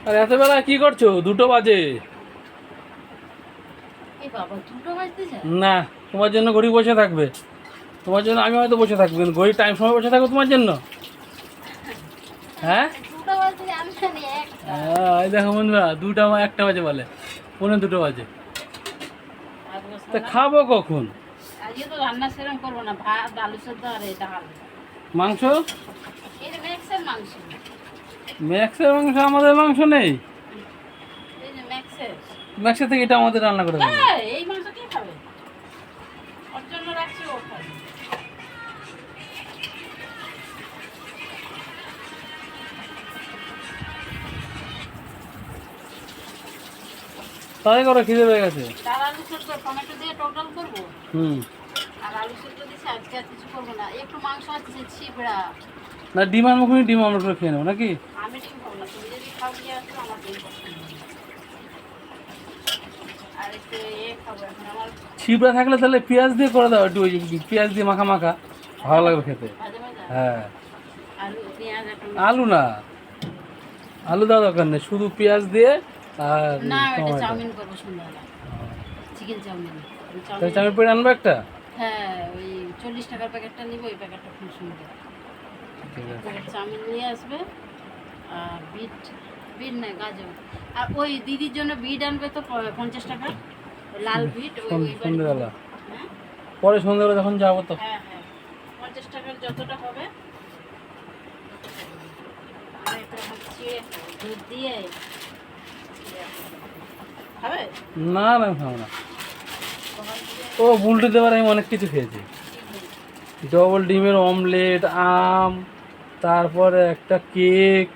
আর এত বেলা কি করছো? 2টো বাজে। না, তোমার জন্য ঘড়ি বসে থাকবে। তোমার জন্য আমি হয়তো বসে থাকবো, কিন্তু ঘড়ি টাইম সময় বসে থাকবো তোমার জন্য। হ্যাঁ, এই দেখো বন্ধুরা, 2টা 1টা বাজে বলে, 1:45 বাজে। তা খাবো কখন? আজকে তো রান্না সেরকম করবো না, ভাত আলু সেদ্ধ আর এই ডাল। মাংস? এই যে ম্যাক্সের মাংস। ম্যাক্সের মাংস? আমাদের মাংস নেই। এই যে ম্যাক্সের। ম্যাক্সের থেকে এটা আমাদের রান্না করে দেবো। এই মাংস কে খাবে? ওর জন্য রাখছি, ও খাবে। তাই করো, খিদে পেয়ে গেছে। ডাল আলু সেদ্ধ টমেটো দিয়ে টোটাল করবো। হুম। আর আলু সেদ্ধ দিচ্ছি, আজকে আর কিছু করবো না। একটু মাংস আছে ছিবড়া। না, ডিম আর মুখে ডিম আমরা করে খেয়ে নেবো নাকি? আমি ডিম খাবো না, তুমি যদি খাও দিয়ে আসো, আমার ডিম পছন্দ নেই। আর একটু খাবো এখন আমার ছিবড়া থাকলে তাহলে পেঁয়াজ দিয়ে করে দাও, একটু ওই পেঁয়াজ দিয়ে মাখা মাখা ভালো লাগবে খেতে। ভাজা ভাজা হ্যাঁ, আলু পেঁয়াজ এখন। আলু না, আলু দেওয়া দরকার নেই, শুধু পেঁয়াজ দিয়ে আর না, এটা টমেটো। চাউমিন করবো সন্ধ্যাবেলা, চিকেন চাউমিন। তাই চাউমিন পেড়ে আনবো একটা। হ্যাঁ, ওই 40 টাকার প্যাকেটটা নিব, ওই প্যাকেটটা খুব সুন্দর। ঠিক আছে। প্যাকেট চাউমিন নিয়ে আসবে, আর বিট বিট নয় গাজর। আর ওই দিদির জন্য বিট আনবে তো 50 টাকা, লাল বিট। সন্ধ্যেবেলা, হ্যাঁ পরে সন্ধ্যেবেলা যখন যাবো তো। হ্যাঁ হ্যাঁ, 50 টাকার যতটা হবে। আর এটা চিড়ে দুধ দিয়ে খাবে। না না, খাবো না। ও বুলটে দেওয়ার আমি অনেক কিছু খেয়েছি। ডবল ডিমের অমলেট, আম, তারপরে একটা কেক,